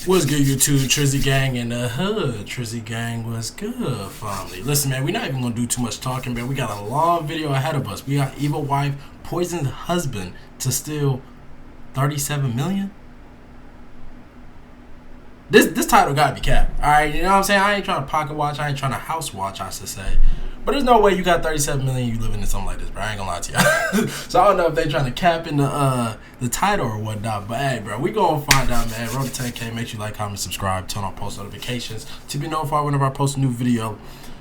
What's good, YouTube? Trizzy Gang in the hood. Trizzy Gang was good, family. Listen, man, we're not even gonna do too much talking, man. We got a long video ahead of us. We got evil wife poisoned husband to steal 37 million. This title gotta be capped. Alright, you know what I'm saying? I ain't trying to pocket watch, I ain't trying to house watch, I should say. But there's no way you got 37 million you living in something like this, bro. I ain't gonna lie to you. So I don't know if they trying to cap in the title or whatnot. But hey, bro, we gonna find out, man. Road to 10K. Make sure you like, comment, subscribe, turn on post notifications to be notified whenever I post a new video.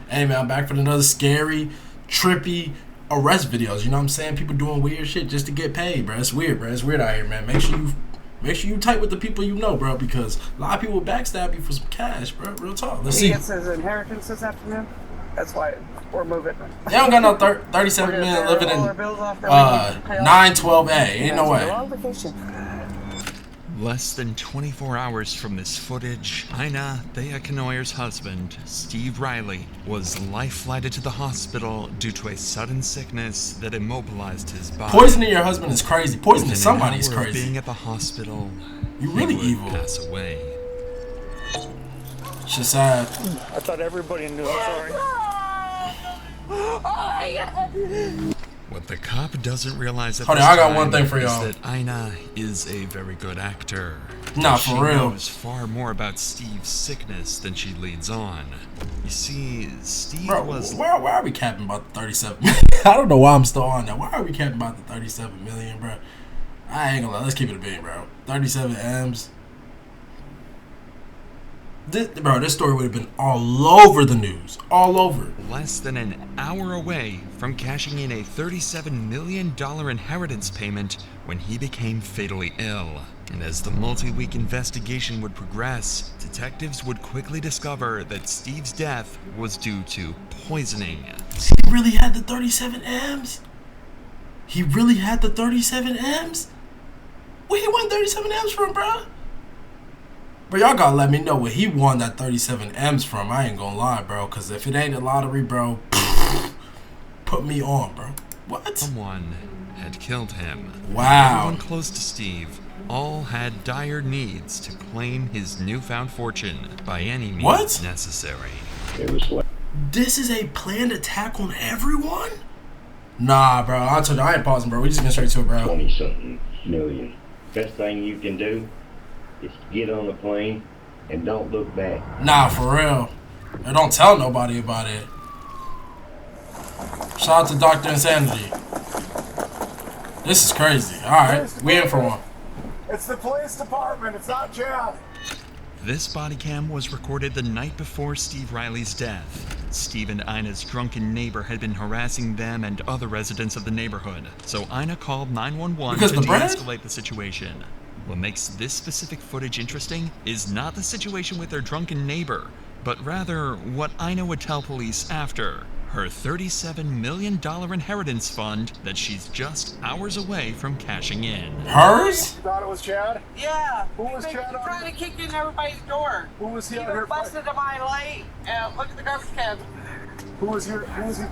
Hey, man, I'm back for another scary, trippy arrest videos. You know what I'm saying? People doing weird shit just to get paid, bro. It's weird, bro. It's weird out here, man. Make sure you tight with the people you know, bro, because a lot of people backstab you for some cash, bro. Real talk. Let's see. He gets his inheritance this afternoon. That's why we're moving. They don't got no 37 million living in 912A. Ain't no way. Less than 24 hours from this footage, Ina Theakanoyer's husband, Steve Riley, was life-flighted to the hospital due to a sudden sickness that immobilized his body. Poisoning your husband is crazy. Poisoning somebody is Within an hour of crazy. being at the hospital, You really he evil. would pass away. Shit sad. I thought everybody knew. I'm sorry. What the cop doesn't realize at Hold this on, I got time one thing for is y'all. that Ina is a very good actor. Nah, She for real. knows far more about Steve's sickness than she leads on. You see, Steve Bro, was... why are we capping about the 37 million? I don't know why I'm still on that. Why are we capping about the 37 million, bro? I ain't gonna lie. Let's keep it a beat, bro. 37 M's. This story would have been all over the news. All over. less than an hour away from cashing in a $37 million inheritance payment when he became fatally ill. And as the multi-week investigation would progress, detectives would quickly discover that Steve's death was due to poisoning. He really had the 37 M's? He really had the 37 M's? Where he won 37 M's from, bro? Bro, y'all gotta let me know where he won that 37 M's from. I ain't gonna lie, bro. Because if it ain't a lottery, bro, put me on, bro. What? Someone had killed him. Wow. Everyone close to Steve all had dire needs to claim his newfound fortune by any means necessary. This is a planned attack on everyone? Nah, bro. I told you, I ain't pausing, bro. We just get straight to it, bro. 20-something million. Best thing you can do is get on a plane and don't look back. Nah, for real. And don't tell nobody about it. Shout out to Dr. Insanity. This is crazy. Alright, we in for one. It's the police department, it's not Chad. This body cam was recorded the night before Steve Riley's death. Steve and Ina's drunken neighbor had been harassing them and other residents of the neighborhood, so Ina called 911 Because to the bread? de-escalate the situation. What makes this specific footage interesting is not the situation with their drunken neighbor, but rather what Ina would tell police after. Her $37 million inheritance fund that she's just hours away from cashing in. Hers? You thought it was Chad? Yeah. Who was He's Chad on? trying to kick in everybody's door. Who was he He out here was busted to my light. Look at the garbage can. Who was he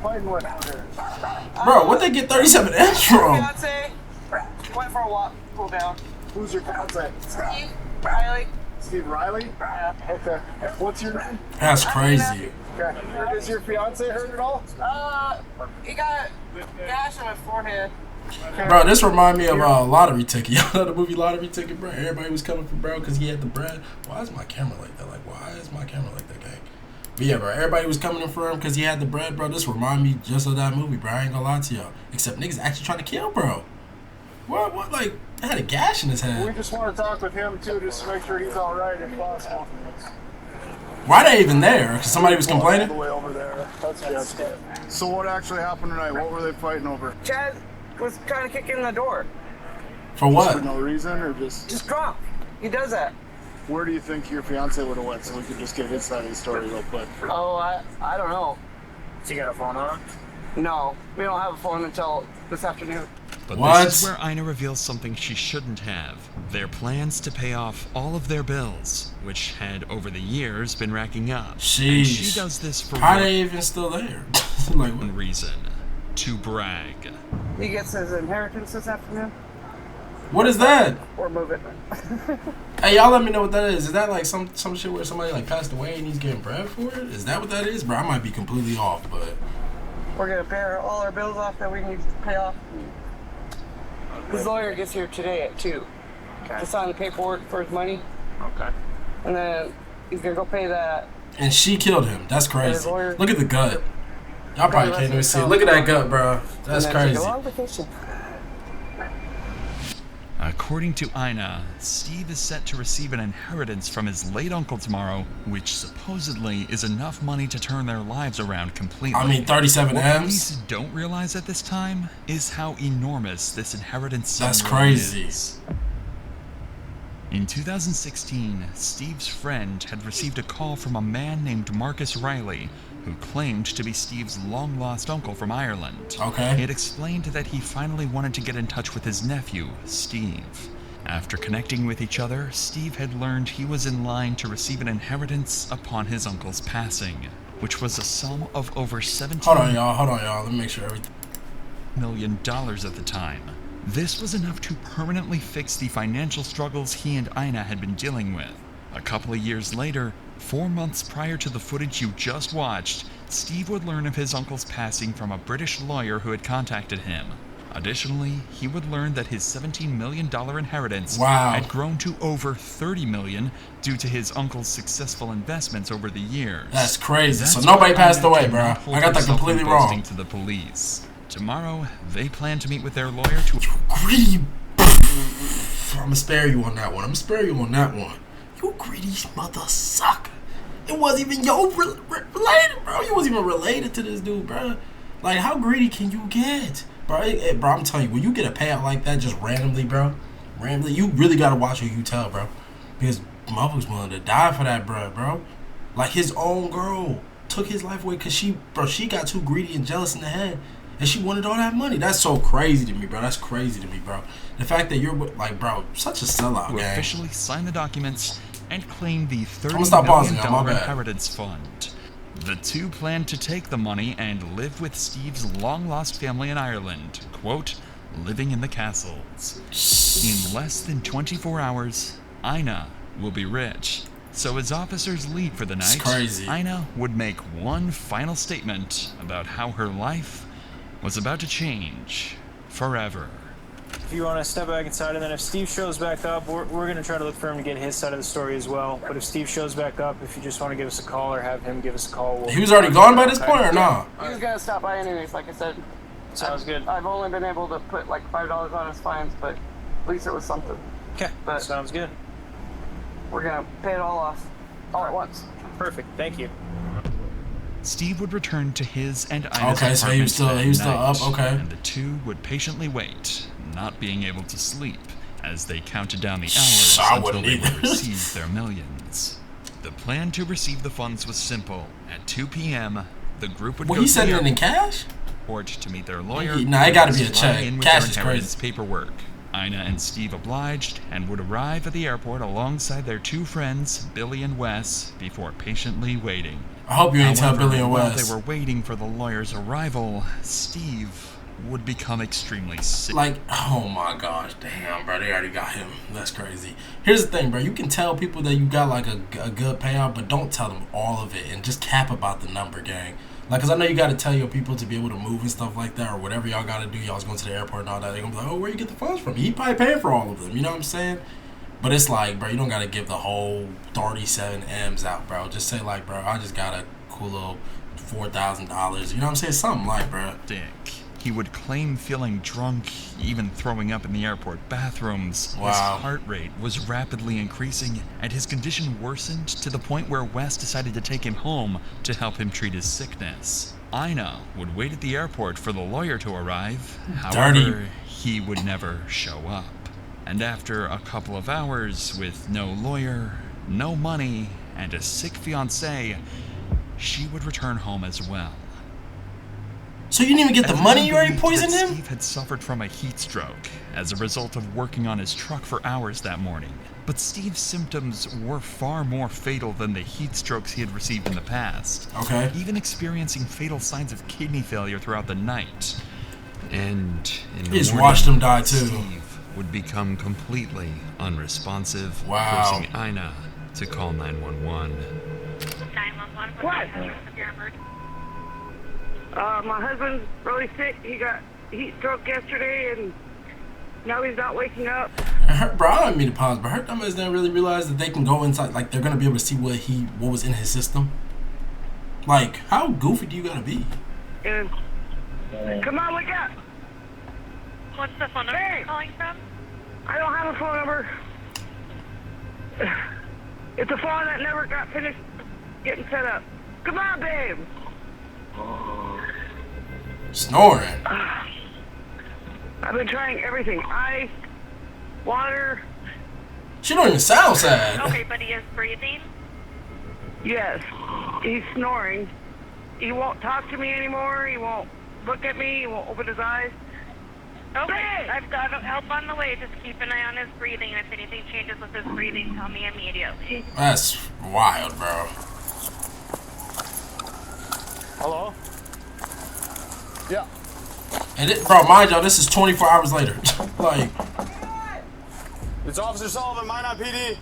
fighting with out here? Bro, what'd they get 37 M's from? Fiance went for a walk, cool down. Who's your fiance? Steve Riley. Steve Riley? Yeah. Okay. What's your name? That's crazy. Okay. Is your fiance hurt at all? He got gash on his forehead. Bro, this remind me of Lottery Ticket. Y'all know the movie Lottery Ticket, bro? Everybody was coming for bro because he had the bread. Why is my camera like that? Like, why is my camera like that, gang? But yeah, bro, everybody was coming in for him because he had the bread, bro. This remind me just of that movie, bro. I ain't gonna lie to y'all. Except niggas actually trying to kill bro. What, like, they had a gash in his We head. just want to talk with him too, just to make sure he's alright if possible. Why they even there? Because somebody was All the complaining? way over there. That's just it. So what actually happened tonight? What were they fighting over? Chad was trying to kick in the door. For For what? no reason or just... Just drunk. He does that. Where do you think your fiance would have went so we could just get his side of the story real quick? Oh, I don't know. So you got a phone on? No, we don't have a phone until this afternoon. But What? this is where Ina reveals something she shouldn't have. Their plans to pay off all of their bills, which had over the years been racking up. And she Sheesh. does this for How one they even still there? Like, what? reason. To brag. He gets his inheritance this afternoon. What is that? We're moving. Hey, y'all let me know what that is. Is that like some shit where somebody like passed away and he's getting bread for it? Is that what that is? Bro, I might be completely off, but... We're gonna pay all our bills off that we need to pay off. His lawyer gets here today at 2 to sign the paperwork for his money. Okay. And then he's gonna go pay that. And she killed him. That's crazy. lawyer- Look at the gut. Y'all probably can't even see it. Look at that gut, bro. That's and then take crazy. a long vacation. According to Ina, Steve is set to receive an inheritance from his late uncle tomorrow, which supposedly is enough money to turn their lives around completely. I mean, 37 What M's? police don't realize at this time is how enormous this inheritance sum That's really crazy. is. In 2016, Steve's friend had received a call from a man named Marcus Riley, who claimed to be Steve's long-lost uncle from Ireland. Okay. He had explained that he finally wanted to get in touch with his nephew, Steve. After connecting with each other, Steve had learned he was in line to receive an inheritance upon his uncle's passing, which was a sum of over $17 Hold on, y'all. Let me make sure everything... million at the time. This was enough to permanently fix the financial struggles he and Ina had been dealing with. A couple of years later, 4 months prior to the footage you just watched, Steve would learn of his uncle's passing from a British lawyer who had contacted him. Additionally, he would learn that his $17 million inheritance Wow. had grown to over $30 million due to his uncle's successful investments over the years. That's crazy. So That's nobody why passed Ina away, cannot bro. hold I got that herself completely from wrong. boasting to the police. Tomorrow, they plan to meet with their lawyer to... Greedy. I'ma spare you on that one. You greedy mother sucker. It wasn't even related, bro. You wasn't even related to this dude, bro. Like, how greedy can you get? Bro, bro, I'm telling you, when you get a payout like that just randomly, bro, you really gotta watch who you tell, bro. Because motherfuckers willing to die for that, bro. Like, his own girl took his life away because she got too greedy and jealous in the head. And she wanted all that money. That's so crazy to me, bro. That's crazy to me, bro. The fact that you're, like, bro, such a sellout, to gang. officially sign the documents and claim the I'ma stop $30 pausing, million y'all, my bad. inheritance fund. The two plan to take the money and live with Steve's long-lost family in Ireland, quote, living in the castles. In less than 24 hours, Ina will be rich. So as officers leave for the It's night, crazy. Ina would make one final statement about how her life was about to change forever. If you want to step back inside, and then if Steve shows back up, we're going to try to look for him to get his side of the story as well. But if Steve shows back up, if you just want to give us a call or have him give us a call, we'll... He was already gone by this point, or no? He was gonna stop by anyways, like I said. Sounds good. I've only been able to put like $5 on his fines, but at least it was something. Okay, But- sounds good. We're gonna pay it all off, all at once. Perfect, thank you. Steve would return to his and Ina's Okay, so he was apartment still that up, night, okay. And the two would patiently wait, not being able to sleep, as they counted down the hours I until wouldn't they would either. receive their millions. The plan to receive the funds was simple. At 2 p.m., the group would Well, go he to sending the it in cash? airport to meet their lawyer. Nah, it gotta be a and check. fly in with Cash their is inheritance crazy. paperwork. Ina and Steve obliged and would arrive at the airport alongside their two friends, Billy and Wes, before patiently waiting. I hope you ain't tell However, Billy and while Wes. they were waiting for the lawyer's arrival, Steve would become extremely sick. Like, oh my gosh, damn, bro, they already got him. That's crazy. Here's the thing, bro. You can tell people that you got like a good payout, but don't tell them all of it and just cap about the number, gang. Like, cause I know you got to tell your people to be able to move and stuff like that, or whatever y'all got to do. Y'all's going to the airport and all that. They're gonna be like, oh, where you get the funds from? He probably paying for all of them. You know what I'm saying? But it's like, bro, you don't got to give the whole 37 M's out, bro. Just say like, bro, I just got a cool little $4,000. You know what I'm saying? Something like, bro. Dick. He would claim feeling drunk, even throwing up in the airport bathrooms. Wow. His heart rate was rapidly increasing, and his condition worsened to the point where Wes decided to take him home to help him treat his sickness. Ina would wait at the airport for the lawyer to arrive. Dirty. However, he would never show up. And after a couple of hours with no lawyer, no money, and a sick fiancé, she would return home as well. So you didn't even get the money? You already Everyone poisoned believed that him? Steve had suffered from a heat stroke as a result of working on his truck for hours that morning. But Steve's symptoms were far more fatal than the heat strokes he had received in the past. Okay. Even experiencing fatal signs of kidney failure throughout the night. And in the He just morning, watched him die, too. Steve would become completely unresponsive, Wow. forcing Ina to call 911. 911. What? Your emergency. My husband's really sick. He got heat stroke yesterday, and now he's not waking up. Bro, I don't mean to pause, but her dumbass didn't really realize that they can go inside, like they're gonna be able to see what was in his system. Like, how goofy do you gotta be? And come on, wake up! What's the phone number you're calling from? I don't have a phone number. It's a phone that never got finished getting set up. Come on, babe. Snoring. I've been trying everything. Ice, water. She don't even sound sad. Okay, but he is breathing. Yes, he's snoring. He won't talk to me anymore. He won't look at me. He won't open his eyes. Okay, Babe! I've got help on the way. Just keep an eye on his breathing. If anything changes with his breathing, tell me immediately. That's wild, bro. Hello? Yeah. And bro, mind y'all, this is 24 hours later. Like, It's Officer Sullivan, Minot PD.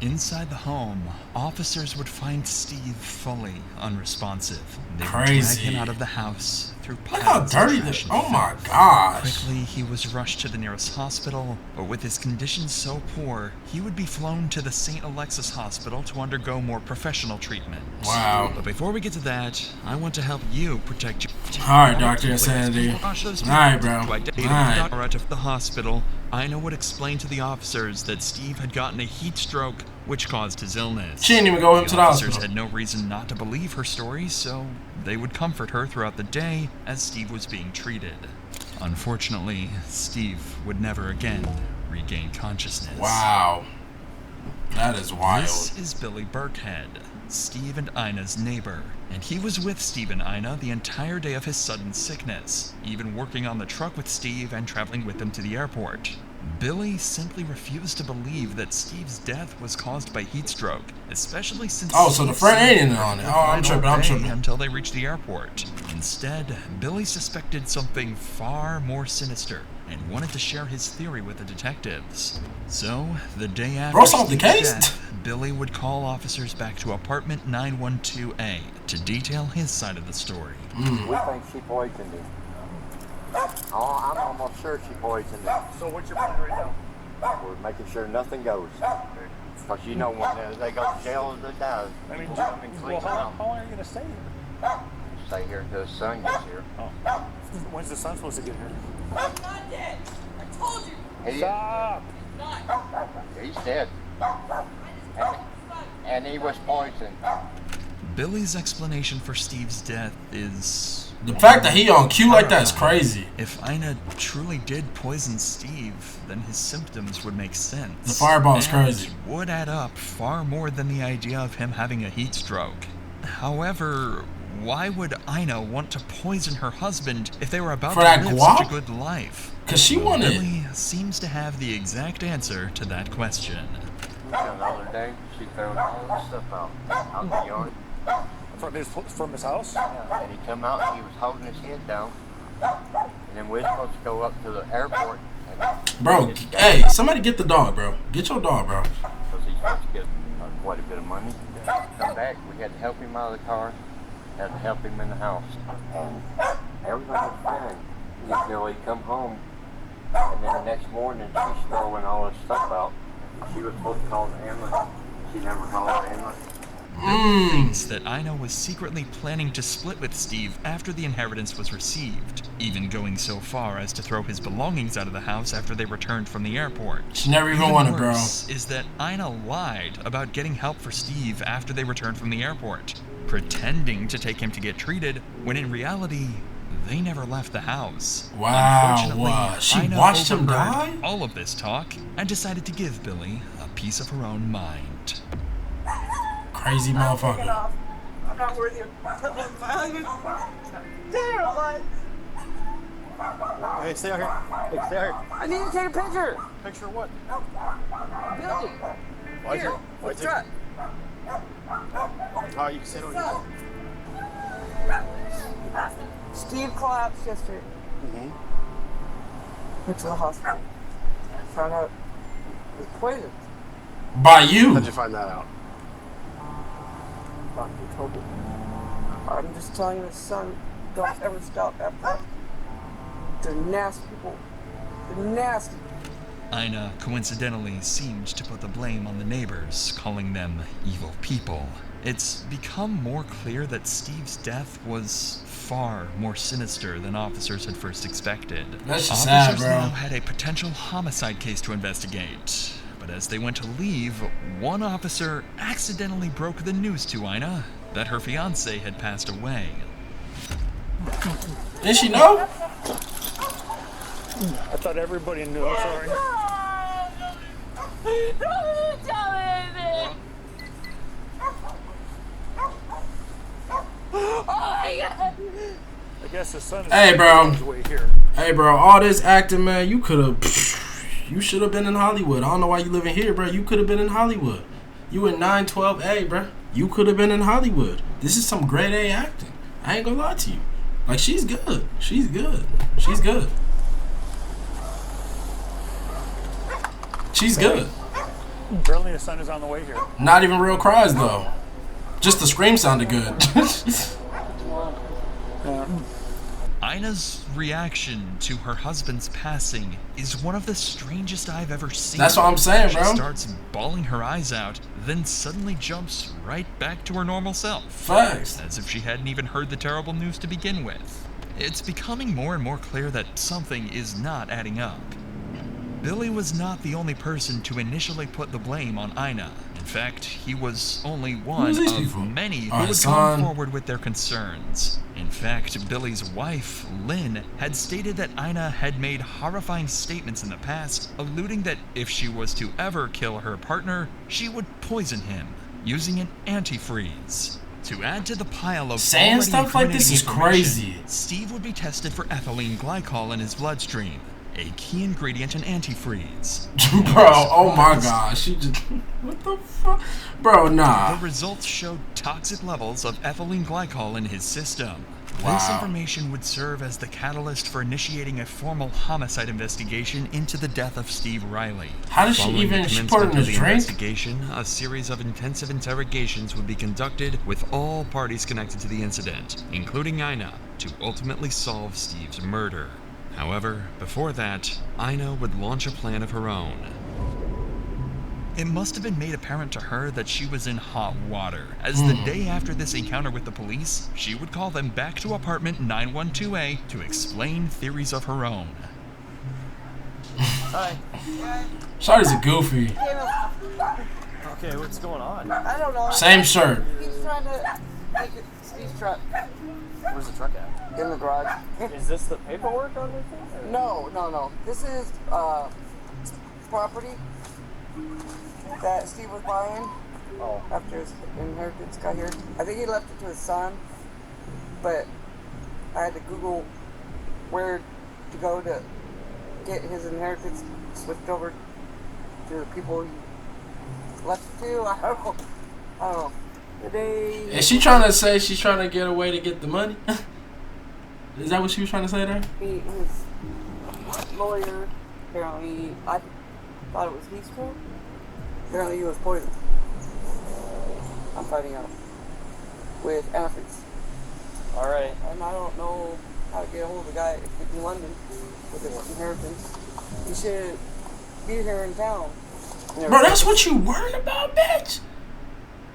Inside the home, officers would find Steve fully unresponsive. They would Crazy. drag him out of the house through look how piles dirty of trash this. and Oh my filth. gosh. Quickly, he was rushed to the nearest hospital, but with his condition so poor, he would be flown to the St. Alexis Hospital to undergo more professional treatment. Wow. But before we get to that, I want to help you protect your... Alright, Dr. Insanity. Alright, bro. Alright. Out of the hospital, Ina would explain to the officers that Steve had gotten a heat stroke, which caused his illness. She didn't even go with him to the officers hospital. had no reason not to believe her story, so they would comfort her throughout the day as Steve was being treated. Unfortunately, Steve would never again regain consciousness. Wow. That is wild. This is Billy Burkhead, Steve and Ina's neighbor, and he was with Steve and Ina the entire day of his sudden sickness, even working on the truck with Steve and traveling with him to the airport. Billy simply refused to believe that Steve's death was caused by heat stroke, especially since Oh, so the Steve friend ain't said in on it. he Oh, I'm would tripping, I'm all day tripping. until they reached the airport. Instead, Billy suspected something far more sinister and wanted to share his theory with the detectives. So, the day after Bro, solved the Steve's case? death, Billy would call officers back to apartment 912A to detail his side of the story. We think she poisoned him. Oh, I'm almost sure she poisoned him. So what's your plan right now? We're making sure nothing goes. Because you know when they go to jail, they die. I mean, People come and clean them out. how long are you going to stay here? Stay here until the sun gets here. When's the sun supposed to get here? I'm not dead. I told you. He, Stop! he's dead. And he was poisoned. Billy's explanation for Steve's death is... The fact that he on cue like that is crazy. If Ina truly did poison Steve, then his symptoms would make sense. The fireball is and crazy. Would add up far more than the idea of him having a heat stroke. However, why would Ina want to poison her husband if they were about For to that live guap? such a good life? Cause she wanted it. Billy seems to have the exact answer to that question. The other day, she threw all the stuff out in the yard. From his house? And he come out and he was holding his head down. And then we're supposed to go up to the airport. Bro, hey, somebody get the dog, bro. Get your dog, bro. Because he's supposed to get quite a bit of money. Come back, we had to help him out of the car. Had to help him in the house. And everything was fine until he come home. And then the next morning, she's throwing all this stuff out. She was supposed to call the ambulance. She never called the ambulance. Billy thinks that Ina was secretly planning to split with Steve after the inheritance was received, even going so far as to throw his belongings out of the house after they returned from the airport. She never even wanted, bro. Worse is that Ina lied about getting help for Steve after they returned from the airport, pretending to take him to get treated, when in reality, they never left the house. Wow, Unfortunately, she Ina watched him overheard die? all of this talk and decided to give Billy a piece of her own mind. Crazy motherfucker. I'm not worthy of terrible. Hey, stay out here. Hey, stay out here. I need to take a picture. Picture what? Building. Why'd Here, you- why'd the you- truck. Oh, you can sit on your Steve collapsed yesterday. Went to the hospital. Found out he was poisoned. By you. How'd you find that out? Doctor told me. I'm just telling you, son, don't ever stop after. They're nasty people. They're nasty. Ina coincidentally seemed to put the blame on the neighbors, calling them evil people. It's become more clear that Steve's death was far more sinister than officers had first expected. That's just sad, Officers bro. now had a potential homicide case to investigate. But as they went to leave, one officer accidentally broke the news to Ina that her fiancé had passed away. Did she know? I thought everybody knew. I'm sorry. Don't tell me. Oh my God. I guess the sun is Hey, bro. on his way here. Hey, bro, all this acting, man, you should have been in Hollywood. I don't know why you living here, bro. You could have been in Hollywood. You in 912A, bro. You could have been in Hollywood. This is some grade A acting. I ain't gonna lie to you. Like, she's good. She's good. She's good. She's good. Apparently the sun is on the way here. Not even real cries, though. Just the scream sounded good. Ina's reaction to her husband's passing is one of the strangest I've ever seen. That's what I'm saying, bro. She starts bawling her eyes out, then suddenly jumps right back to her normal self. Facts. As if she hadn't even heard the terrible news to begin with. It's becoming more and more clear that something is not adding up. Billy was not the only person to initially put the blame on Ina. In fact, he was only one Who's these of people? many who Alright, would son. come forward with their concerns. In fact, Billy's wife, Lynn, had stated that Ina had made horrifying statements in the past, alluding that if she was to ever kill her partner, she would poison him, using an antifreeze. To add to the pile of Saying already stuff like this is incriminating crazy. information, Steve would be tested for ethylene glycol in his bloodstream, a key ingredient in antifreeze. Bro, oh my gosh. She just... What the fuck? Bro, nah. The results showed toxic levels of ethylene glycol in his system. This Wow. information would serve as the catalyst for initiating a formal homicide investigation into the death of Steve Riley. How did she Following even... the She put it in commencement of his the drink? investigation, a series of intensive interrogations would be conducted with all parties connected to the incident, including Ina, to ultimately solve Steve's murder. However, before that, Ina would launch a plan of her own. It must have been made apparent to her that she was in hot water, as the day after this encounter with the police, she would call them back to apartment 912A to explain theories of her own. Hi. Shawty's a goofy. Okay, what's going on? I don't know. Same shirt. He's trying to make it Steve's truck Where's the truck at? in the garage. Is this the paperwork on this thing? No. This is property that Steve was buying Oh. after his inheritance got here. I think he left it to his son, but I had to Google where to go to get his inheritance switched over to the people he left it to. I don't know. The day Is she trying to say she's trying to get away to get the money? Is that what she was trying to say there? his lawyer, apparently, I thought it was heat stroke. Apparently he was poisoned. I'm finding out. With antifreeze. Alright. And I don't know how to get a hold of the guy in London with his inheritance. He should be here in town. Bro, that's what you worried about, bitch?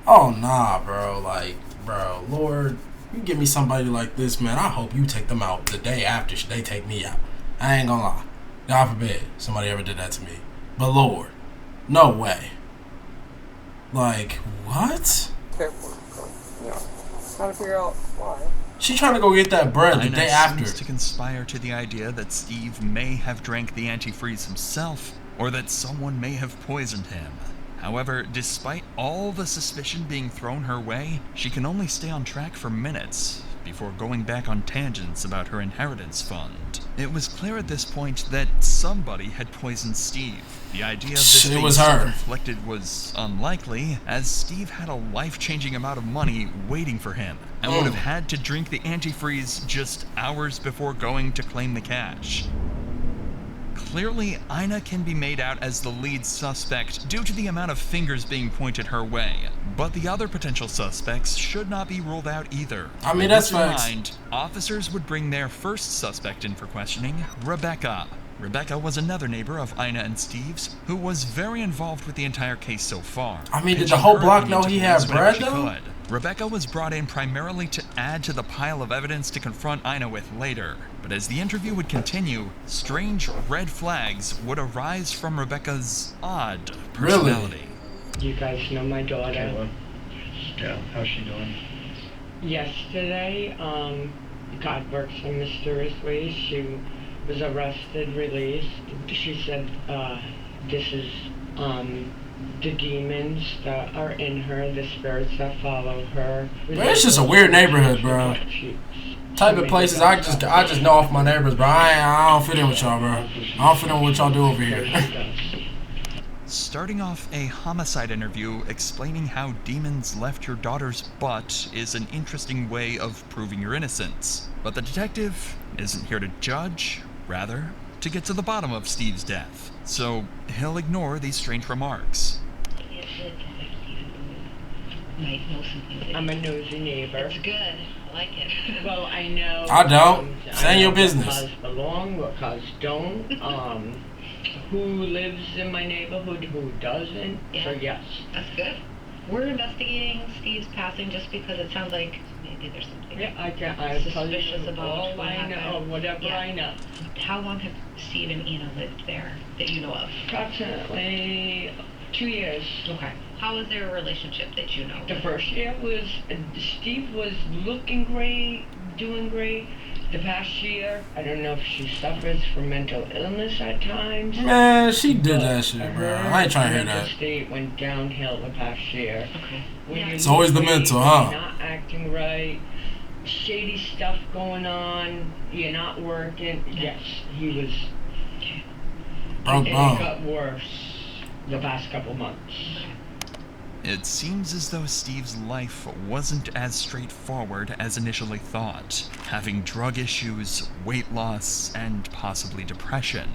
Oh, nah, bro. Like, bro, Lord, you give me somebody like this, man. I hope you take them out the day after they take me out. I ain't gonna lie. God forbid somebody ever did that to me. But Lord, no way. Like, what? Careful. Trying to figure out why. She trying to go get that bread the Ina day after. seems to conspire to the idea that Steve may have drank the antifreeze himself, or that someone may have poisoned him. However, despite all the suspicion being thrown her way, she can only stay on track for minutes, before going back on tangents about her inheritance fund. It was clear at this point that somebody had poisoned Steve. The idea of this It being was her. self-inflicted was unlikely, as Steve had a life-changing amount of money waiting for him, and would have had to drink the antifreeze just hours before going to claim the cash. Clearly, Ina can be made out as the lead suspect due to the amount of fingers being pointed her way, but the other potential suspects should not be ruled out either. I mean, With that's this in facts. mind, officers would bring their first suspect in for questioning, Rebecca. Rebecca was another neighbor of Ina and Steve's, who was very involved with the entire case so far. I mean, did the pitching whole her block opinion know to he police had whenever bread, she though? could. Rebecca was brought in primarily to add to the pile of evidence to confront Ina with later. But as the interview would continue, strange red flags would arise from Rebecca's odd personality. You guys know my daughter. Yeah, how's she doing? Yesterday, God works in mysterious ways. She was arrested, released. She said, this is, the demons that are in her, the spirits that follow her. Bro, it's just a weird neighborhood, bro. Type of places I just know off my neighbors, bro. I don't fit in with y'all, bro. I don't fit in with what y'all do over here. Starting off a homicide interview explaining how demons left your daughter's butt is an interesting way of proving your innocence. But the detective isn't here to judge, rather, to get to the bottom of Steve's death. So he'll ignore these strange remarks. Might know something. I'm a nosy neighbor. It's good. I like it. Well, I know. I don't. Say your business. What cars belong, what cars don't. Who lives in my neighborhood, who doesn't. Yeah. So yes. That's good. We're investigating Steve's passing just because it sounds like maybe there's something Yeah, I tell suspicious you about all what I happened. know, whatever Yeah. I know. How long have Steve and Ina lived there that you know of? Approximately 2 years. Okay. How was their relationship that you know? The first year was, Steve was looking great, doing great. The past year, I don't know if she suffers from mental illness at times. Man, she did that shit, bro. I ain't trying to hear Mental that. state went downhill the past year. Okay. When Yeah. you It's always the lose mental, weight, huh? You're not acting right. Shady stuff going on. You're not working. Yes, he was. Broke And it bone. got worse the past couple months. It seems as though Steve's life wasn't as straightforward as initially thought, having drug issues, weight loss, and possibly depression.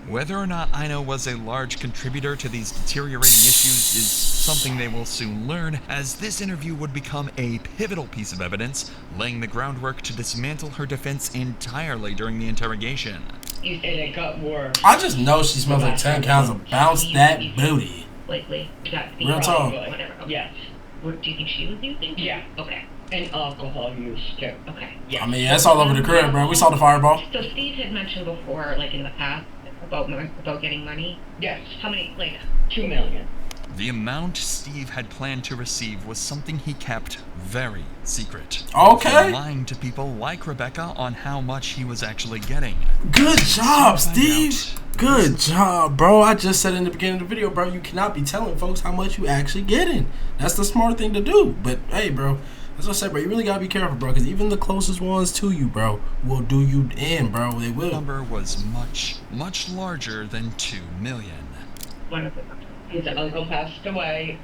Whether or not Ina was a large contributor to these deteriorating issues is something they will soon learn, as this interview would become a pivotal piece of evidence, laying the groundwork to dismantle her defense entirely during the interrogation. And it got worse. I just know she smells like 10 pounds of bounce that booty. Lately, that Real talk. whatever. Okay. Yes. What, do you think she was using? Yeah. Okay. And alcohol use too. Okay. Yeah. I mean, that's all over the crib, bro. We saw the fireball. So Steve had mentioned before, like in the past, about getting money. Yes. How many? Like 2 million. The amount Steve had planned to receive was something he kept very secret. Okay. Lying to people like Rebecca on how much he was actually getting. Good job, Steve. Good job, bro. I just said in the beginning of the video, bro, you cannot be telling folks how much you actually getting. That's the smart thing to do. But hey, bro, as I said, bro, you really gotta be careful, bro, because even the closest ones to you, bro, will do you in, bro. They The will. number was much, much larger than 2 million. one of them. His uncle passed away.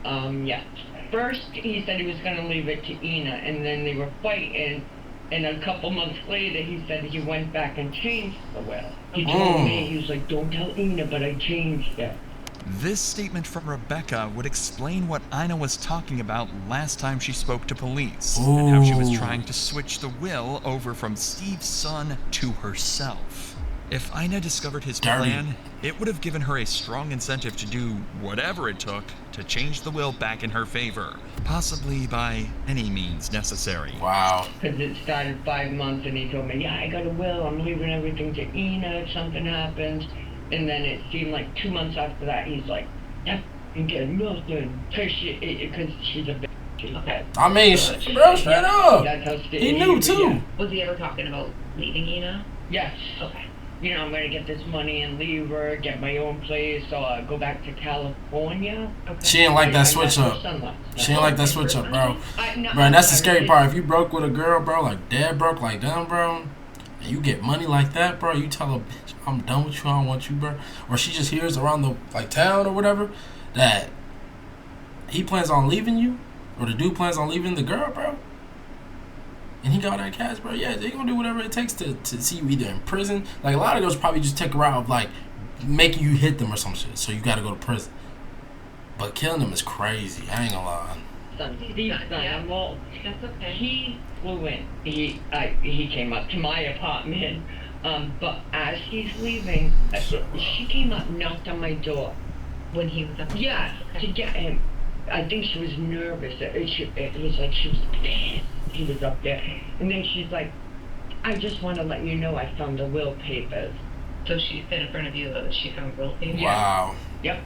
Yes. First, he said he was going to leave it to Ina, and then they were fighting. And a couple months later, he said he went back and changed the will. He told me, he was like, "Don't tell Ina, but I changed it." This statement from Rebecca would explain what Ina was talking about last time she spoke to police, and how she was trying to switch the will over from Steve's son to herself. If Ina discovered his plan, it would have given her a strong incentive to do whatever it took to change the will back in her favor, possibly by any means necessary. Wow. Because it started 5 months, and he told me, "Yeah, I got a will. I'm leaving everything to Ina if something happens." And then it seemed like 2 months after that, he's like, "Yeah, you get nothing," because she's a bitch. Okay. I mean, bro, straight up. That's how He knew too. Was he ever talking about leaving Ina? Yes. Okay. you know, I'm gonna get this money and leave her, get my own place, or go back to California. Okay. She ain't like that switch up. She ain't like that switch up, bro. Bro, and that's the scary part. If you broke with a girl, bro, like dead broke, like them, bro, and you get money like that, bro, you tell her, bitch, I'm done with you, I don't want you, bro. Or she just hears around the like town or whatever that he plans on leaving you, or the dude plans on leaving the girl, bro. And he got that cash, bro. Yeah, they gonna do whatever it takes to see you either in prison. Like, a lot of girls probably just take a route of, like, making you hit them or some shit. So you gotta go to prison. But killing them is crazy. I ain't gonna lie. Well, That's okay. he flew in. He came up to my apartment. But as he's leaving, she came up, knocked on my door. When he was up. Yeah, Okay. to get him. I think she was nervous. It was like she was pissed. He was up there. And then she's like, I just want to let you know I found the will papers. So she said in front of you that she found real things. Wow. Yep.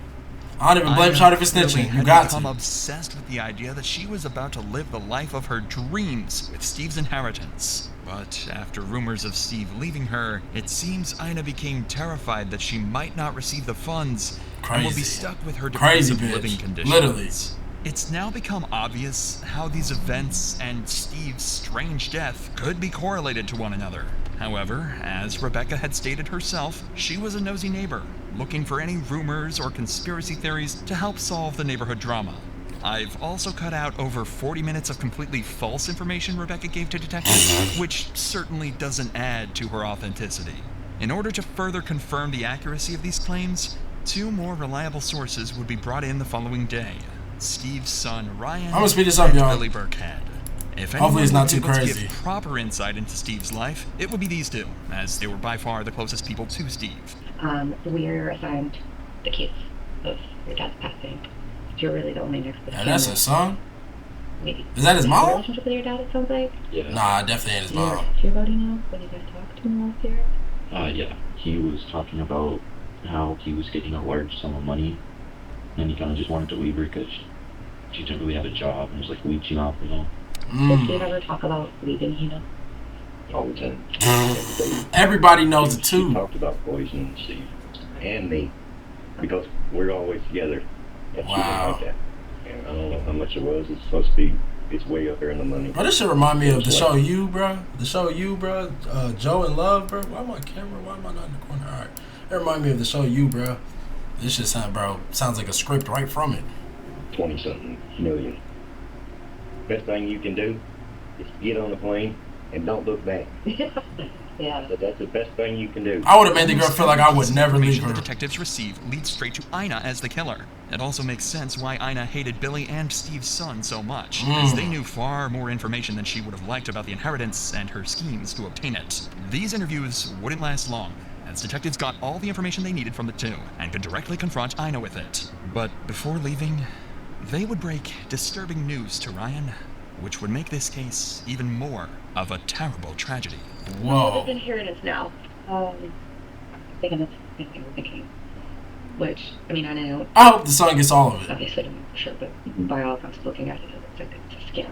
I don't even blame Shawty for Really snitching. You had got become to. obsessed with the idea that she was about to live the life of her dreams with Steve's inheritance. But after rumors of Steve leaving her, it seems Ina became terrified that she might not receive the funds and will be Crazy. stuck with her Crazy depressive bitch. living conditions. Literally. It's now become obvious how these events and Steve's strange death could be correlated to one another. However, as Rebecca had stated herself, she was a nosy neighbor, looking for any rumors or conspiracy theories to help solve the neighborhood drama. I've also cut out over 40 minutes of completely false information Rebecca gave to detectives, which certainly doesn't add to her authenticity. In order to further confirm the accuracy of these claims, 2 more reliable sources would be brought in the following day. Steve's son, Ryan, I'm gonna speed this up, and y'all. Billy Burkhead. If Hopefully it's anyone not was too able to crazy. give proper insight into Steve's life, it would be these 2, as they were by far the closest people to Steve. We're assigned the case of your dad's passing. You're really the only next to Yeah, that's his son? Maybe. Is that his mom? Relationship with your dad, it sounds like. Yeah. Nah, definitely ain't his Do you ever mom. talk to your buddy now? When you guys talked to him last year? Yeah. He was talking about how he was getting a large sum of money, and he kind of just wanted to leave her because she didn't really have a job and was like leeching off, you know. Did you ever talk about leaving, you know? All the time. Everybody knows it She too. talked about poisoning Steve and me because we're always together. And she didn't Wow. like that. And I don't know how much it was. It's supposed to be. It's way up there in the money. Bro, this should remind me of the show You, bro. The show You, bro. Joe and Love, bro. Why my camera? Why am I not in the corner? All right. It remind me of the show You, bro. This shit sounds like a script right from it. 20-something million. Best thing you can do is get on the plane and don't look back. Yeah. That's the best thing you can do. I would have made the girl feel like I would never leave Information her. the detectives receive leads straight to Ina as the killer. It also makes sense why Ina hated Billy and Steve's son so much, as they knew far more information than she would have liked about the inheritance and her schemes to obtain it. These interviews wouldn't last long, as detectives got all the information they needed from the 2 and could directly confront Ina with it. But before leaving, they would break disturbing news to Ryan, which would make this case even more of a terrible tragedy. There's inheritance now. Thinking that's the thing we're thinking. Which, I mean, I know. I hope the son gets all of it. Obviously, I don't know for sure, but by all accounts, looking at it, it looks like it's a scam.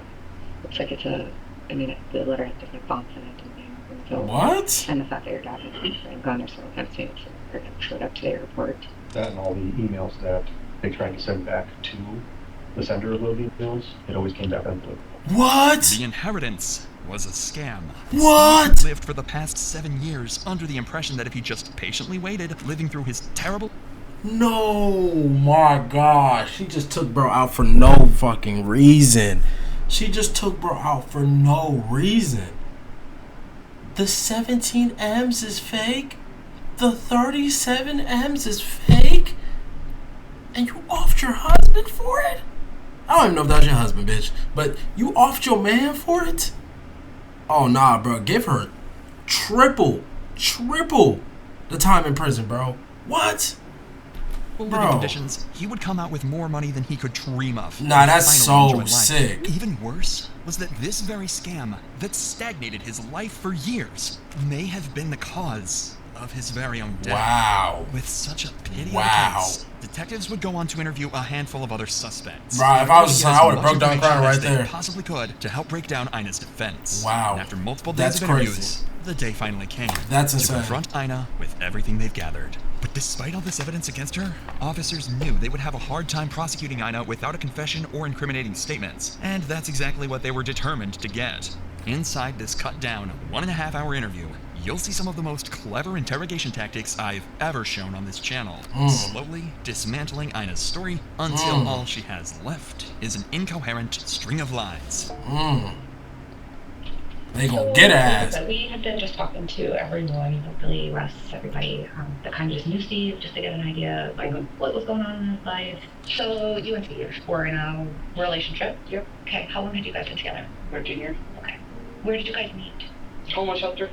Looks like it's a. I mean, the letter has different fonts in it. And so, What? And the fact that your dad has gone there several times too, so it showed up to their report. That and all the emails that they tried to send back to the sender of those emails, it always came back on the. What? The inheritance was a scam. What? Steve lived for the past 7 years under the impression that if he just patiently waited, living through his terrible... No, my gosh. She just took bro out for no fucking reason. She just took bro out for no reason. The 17 M's is fake. The 37 M's is fake. And you offed your husband for it? I don't even know if that was your husband, bitch. But you offed your man for it? Oh, nah, bro. Give her triple the time in prison, bro. What? living conditions, he would come out with more money than he could dream of. Nah, that's Finally so enjoy life. sick. Even worse was that this very scam that stagnated his life for years may have been the cause of his very own death. Wow. With such a pity Wow. of a case, detectives would go on to interview a handful of other suspects. Right, if They I would was get son, as I would've much broke down information crying as right they there. Possibly could to help break down Ina's defense. Wow. And after multiple days That's of crazy. interviews, The day finally came. That's to insane. confront Ina with everything they've gathered. But despite all this evidence against her, officers knew they would have a hard time prosecuting Ina without a confession or incriminating statements. And that's exactly what they were determined to get. Inside this cut-down 1.5-hour interview, you'll see some of the most clever interrogation tactics I've ever shown on this channel. Slowly dismantling Ina's story until all she has left is an incoherent string of lies. They gonna get her ass. We had been just talking to everyone, Billy, Russ, everybody, that kind of just knew Steve, just to get an idea, like, what was going on in his life. So you and Steve were in a relationship? Yep. Okay, how long had you guys been together? 13 years. Okay. Where did you guys meet? Homeless shelter.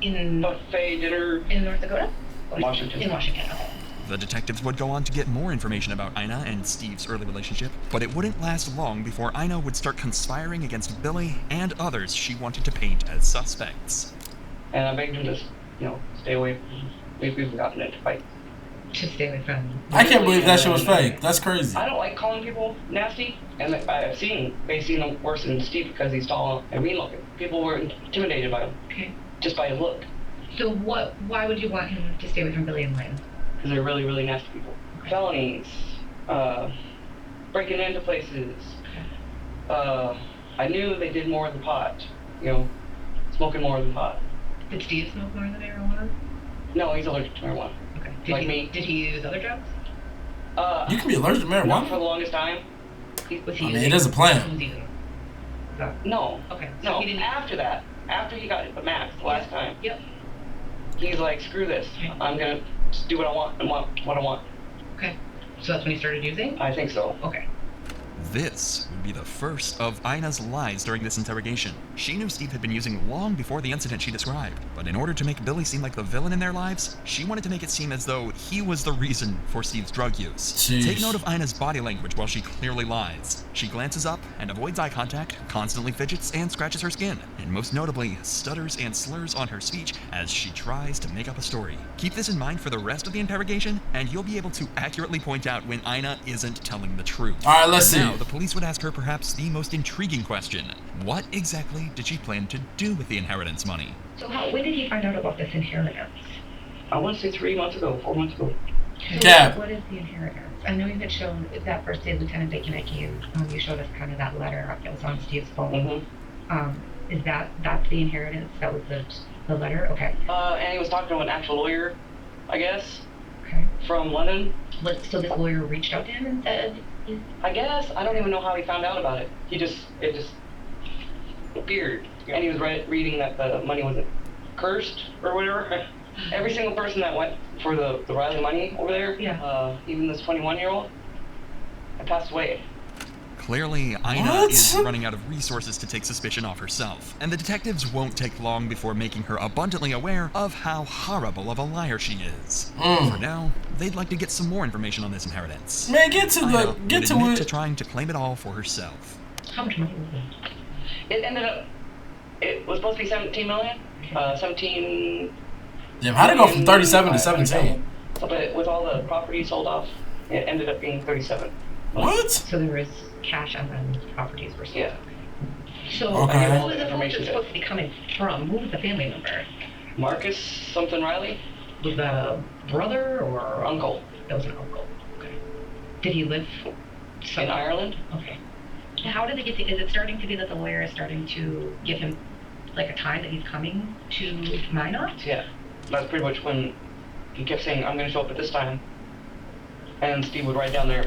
In buffet dinner. In North Dakota? Washington. In Washington, okay. The detectives would go on to get more information about Ina and Steve's early relationship, but it wouldn't last long before Ina would start conspiring against Billy and others she wanted to paint as suspects. And I begged him to, stay away from him. We've gotten into fights. To stay away from him. I can't believe that shit was fake. That's crazy. I don't like calling people nasty, and I've seen them worse than Steve because he's tall and mean looking. People were intimidated by him. Okay. Just by his look. So why would you want him to stay away from Billy and Lynn? Because they're really, really nasty people. Okay. Felonies, breaking into places. Okay. I knew they did more than pot, smoking more than pot. Did Steve smoke more than marijuana? No, he's allergic to marijuana. Okay. Did he use other drugs? You can be allergic to marijuana? Not for the longest time. It is a plan. No. Okay. So no, after that, after he got the max the last time, he's like, screw this. Okay. I'm going to just do what I want and what I want. Okay. So that's when he started using? I think so. Okay. This would be the first of Ina's lies during this interrogation. She knew Steve had been using long before the incident she described, but in order to make Billy seem like the villain in their lives, she wanted to make it seem as though he was the reason for Steve's drug use. Jeez. Take note of Ina's body language while she clearly lies. She glances up and avoids eye contact, constantly fidgets and scratches her skin, and most notably, stutters and slurs on her speech as she tries to make up a story. Keep this in mind for the rest of the interrogation, and you'll be able to accurately point out when Ina isn't telling the truth. Alright, let's see. Now, the police would ask her perhaps the most intriguing question. What exactly did she plan to do with the inheritance money? So when did he find out about this inheritance? I want to say 4 months ago. Cap. What is the inheritance? I know you had shown that first day Lieutenant Baconecki, you showed us kind of that letter that was on Steve's phone. Mm-hmm. Is that's the inheritance? That was the letter? Okay. And he was talking to an actual lawyer, I guess. Okay. From London. So this lawyer reached out to him and said... I guess. I don't even know how he found out about it. It just appeared. And he was reading that the money wasn't cursed or whatever. Every single person that went for the Riley money over there, even this 21-year-old, had passed away. Clearly, Ina is running out of resources to take suspicion off herself, and the detectives won't take long before making her abundantly aware of how horrible of a liar she is. For now, they'd like to get some more information on this inheritance. Man, get to it. To trying to claim it all for herself. How much money was it? It was supposed to be 17 million. 17. Damn, how'd it go from 37 to 17? But with all the properties sold off, it ended up being 37. What? So there was cash and then properties were sold. Yeah. So who was it supposed to be coming from? Who was the family member? Marcus something Riley. Was that a brother or uncle? That was an uncle. Okay. Did he live in Ireland? Okay. How did they get to, is it starting to be that the lawyer is starting to give him like a time that he's coming to Minot? Yeah. That's pretty much when he kept saying, I'm going to show up at this time. And Steve would write down there,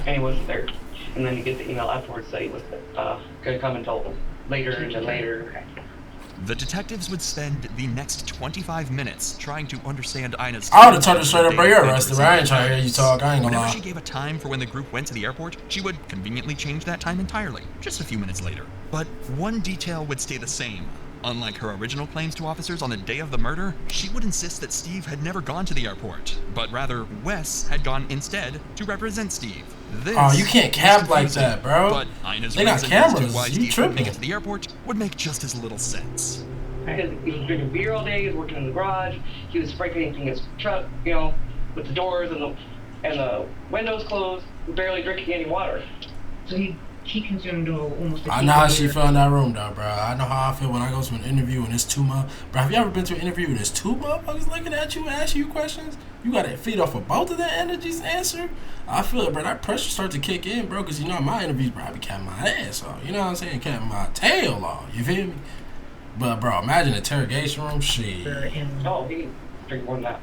and he wasn't there. And then you get the email afterwards that he was going to come until later and then later. Okay. The detectives would spend the next 25 minutes trying to understand Ina's... I would've told her straight up, bro, you're arrested, bro. I ain't trying to hear you talk. I ain't gonna lie. Whenever she gave a time for when the group went to the airport, she would conveniently change that time entirely, just a few minutes later. But one detail would stay the same. Unlike her original claims to officers on the day of the murder, she would insist that Steve had never gone to the airport, but rather Wes had gone instead to represent Steve. Oh, you can't cap like that, bro. But Ina's they got reason cameras. as to why You Steve tripping. couldn't make it to the airport would make just as little sense. Because he was drinking beer all day, he was working in the garage, he was spray painting his truck, with the doors and the windows closed, barely drinking any water. So he he consumed almost a I know how she felt in that room, though, bro. I know how I feel when I go to an interview and it's two bro, have you ever been to an interview and there's two motherfuckers looking at you and asking you questions? You got to feed off of both of their energies to answer? I feel it, bro. That pressure starts to kick in, bro, because, you know, my interviews, bro, I be capping my ass off. You know what I'm saying? Capping my tail off. You feel me? But, bro, imagine an interrogation room. Shit. Oh, he can drink more than that.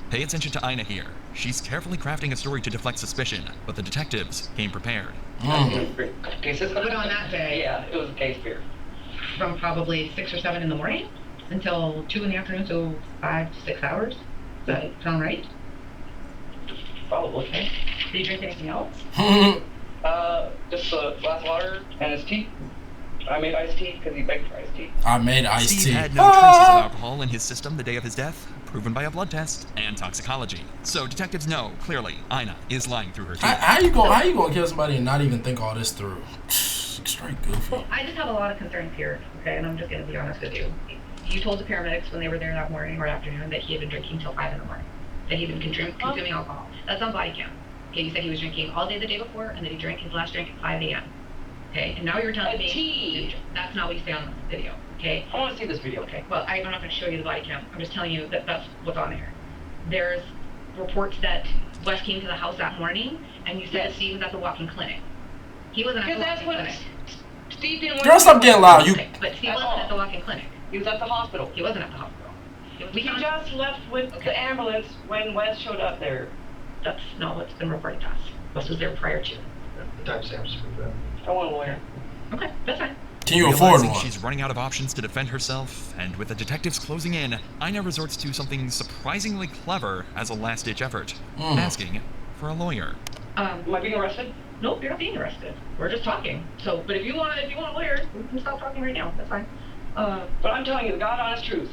Pay attention to Ina here. She's carefully crafting a story to deflect suspicion, but the detectives came prepared. Cases. But on that day, Yeah, it was a case beer. from probably 6 or 7 in the morning until 2 in the afternoon, so 5 to 6 hours. Does that sound right? Probably. Okay. Did you drink anything else? Just a glass of water and his tea. I made iced tea because he begged for iced tea. I made iced tea. Steve had no traces of alcohol in his system the day of his death, proven by a blood test and toxicology. So detectives know, clearly, Ina is lying through her teeth. How you gonna kill somebody and not even think all this through? Straight goofy. Well, I just have a lot of concerns here, okay, and I'm just going to be honest with you. You told the paramedics when they were there that morning or afternoon that he had been drinking till 5 in the morning, that he'd been consuming alcohol. That's on body cam. Okay, you said he was drinking all day the day before and that he drank his last drink at 5 a.m. Okay, and now you're telling me tea. That's not what you say on the video, okay? I want to see this video. Okay, well, I'm not going to show you the body cam. I'm just telling you that that's what's on there. There's reports that Wes came to the house that morning and you said that Steve was at the walk-in clinic. He wasn't at the walk-in clinic. Steve didn't Girl, stop getting loud. You. Okay, but Steve wasn't at the walk-in clinic. He was at the hospital. He wasn't at the hospital. He just left with the ambulance when Wes showed up there. That's not what's been reported to us. Wes was there prior to. The timestamps for that. I want a lawyer. Okay, that's fine. Can you afford Realizing one? she's running out of options to defend herself, and with the detectives closing in, Ina resorts to something surprisingly clever as a last-ditch effort, asking for a lawyer. Am I being arrested? Nope, you're not being arrested. We're just talking. So, but if you want a lawyer, we can stop talking right now. That's fine. But I'm telling you the God honest truth.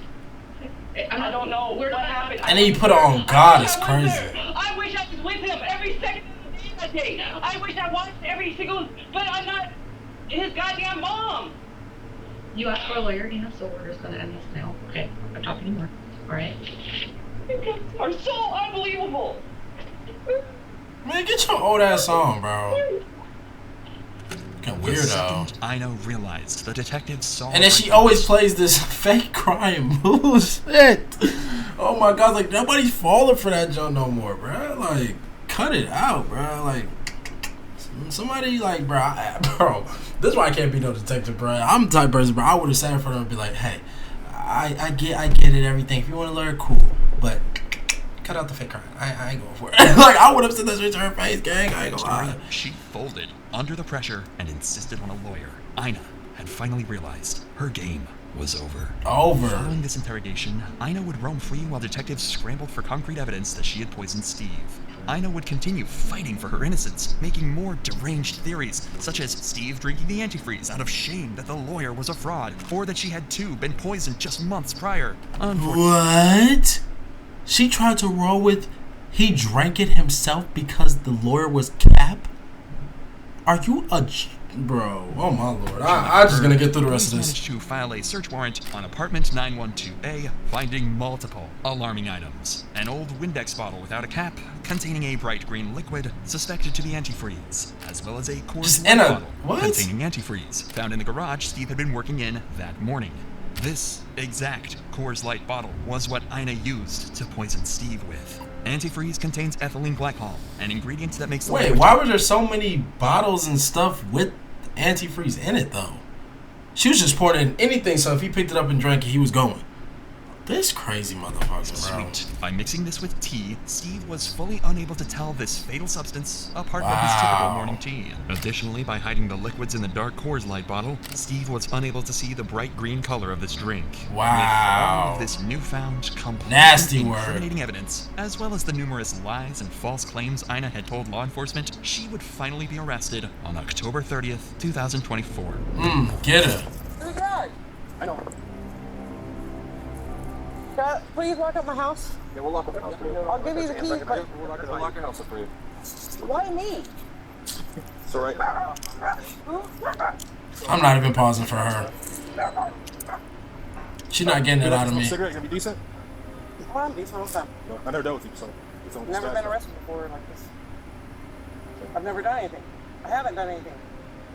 I don't know what happened. And then you put it on God, it's crazy. I wish I was with him every second of the day that day. I wish I watched every single, but I'm not his goddamn mom. You asked for a lawyer, Dina, so we're just gonna end this now. Okay, I'm not talking anymore. All right. You guys are so unbelievable. Man, get your old ass on, bro. Fucking The weirdo. second Ina realized the detectives saw And then her she always ghost, plays this fake crying bullshit. Oh my god, like nobody's falling for that junk no more, bro. Like, cut it out, bro. Like, somebody, like, bro. This is why I can't be no detective, bro. I'm the type of person, bro. I would have sat in front of him and be like, hey, I get it, everything. If you want to learn, cool, but cut out the fake crying. I ain't going for it. Like, I would have said that straight to her face, gang. I ain't gonna lie. She folded under the pressure and insisted on a lawyer. Ina had finally realized her game was over. Following this interrogation, Ina would roam free while detectives scrambled for concrete evidence that she had poisoned Steve. Ina would continue fighting for her innocence, making more deranged theories, such as Steve drinking the antifreeze out of shame that the lawyer was a fraud, or that she had too been poisoned just months prior. What? She tried to roll with he drank it himself because the lawyer was Cap? Are you a... Bro, oh my lord. I'm just gonna get through the rest of this. Managed to file a search warrant on apartment 912A, finding multiple alarming items. An old Windex bottle without a cap, containing a bright green liquid suspected to be antifreeze, as well as a Coors Light bottle containing antifreeze, found in the garage Steve had been working in that morning. This exact Coors Light bottle was what Ina used to poison Steve with. Antifreeze contains ethylene glycol, an ingredient that makes the Wait, why were there so many bottles and stuff with antifreeze in it, though? She was just pouring in anything, so if he picked it up and drank it, he was going. This crazy motherfucker, bro. Sweet. By mixing this with tea, Steve was fully unable to tell this fatal substance apart from his typical morning tea. Additionally, by hiding the liquids in the dark Coors Light bottle, Steve was unable to see the bright green color of this drink. Wow. With all of this newfound, Nasty completely word. incriminating evidence, as well as the numerous lies and false claims Ina had told law enforcement, she would finally be arrested on October 30th, 2024. Get her. Who's that? I know. Please lock up my house. Yeah, we'll lock up the house for you. I'll give you the key, but We'll lock your house up for you. why me? It's alright. I'm not even pausing for her. She's not getting it out of me. Cigarette gonna be decent? I'm decent all the time. No, I never dealt with you, so it's Never been arrested before like this. I've never done anything. I haven't done anything.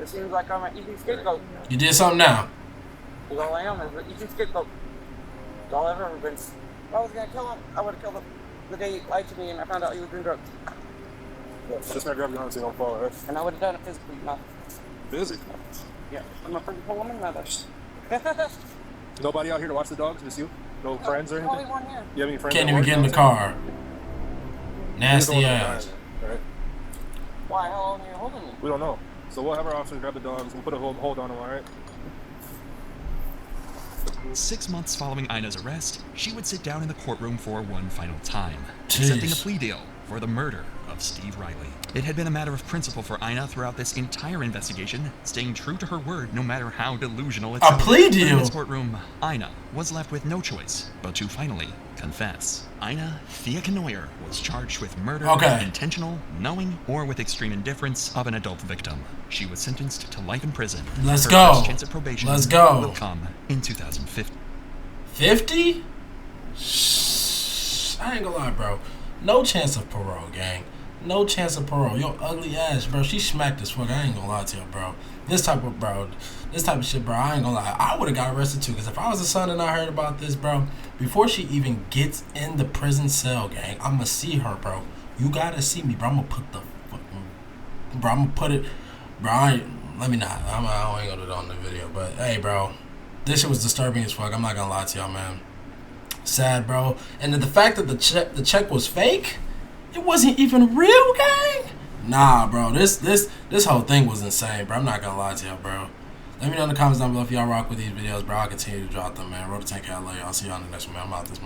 It seems like I'm an easy scapegoat. You did something now. Because all I am is an easy scapegoat. That's all I've ever been. If I was gonna kill him, I would have killed him the day he lied to me and I found out he was doing drugs. Yeah, just not grab your arm so you don't fall, right? And I would have done it physically, not. Physically? Yeah, I'm a pretty cool woman, mother. Nobody out here to watch the dogs? Just you? No friends or anything? Only one here. You have any friends? Can't that even work get in the downstairs? car. Nasty ass. Alright. Why? How long are you holding me? We don't know. So we'll have our officers grab the dogs and put a hold on them, alright? 6 months following Ina's arrest, she would sit down in the courtroom for one final time, accepting a plea deal for the murder of Steve Riley. It had been a matter of principle for Ina throughout this entire investigation, staying true to her word no matter how delusional it sounded. A plea deal? In this courtroom, Ina was left with no choice but to finally confess. Ina Thea Knoyer was charged with murder, intentional, knowing, or with extreme indifference of an adult victim. She was sentenced to life in prison. Let's Her go. first chance at probation Let's go. will come in 2050. 50? I ain't gonna lie, bro. No chance of parole, gang. No chance of parole. Yo, ugly ass, bro. She smacked as fuck. I ain't gonna lie to you, bro. This type of shit, bro. I ain't gonna lie. I would have got arrested too. Because if I was a son and I heard about this, bro, before she even gets in the prison cell, gang, I'ma see her, bro. You gotta see me, bro. I'ma put the fucking, bro. I'ma put it, bro. Let me not. I ain't gonna do it on the video, but hey, bro. This shit was disturbing as fuck. I'm not gonna lie to y'all, man. Sad, bro. And the fact that the check was fake, it wasn't even real, gang. Nah, bro. This whole thing was insane, bro. I'm not gonna lie to y'all, bro. Let me know in the comments down below if y'all rock with these videos, bro. I'll continue to drop them, man. Road to 10K, I love y'all. I'll see y'all in the next one, man. I'm out this month.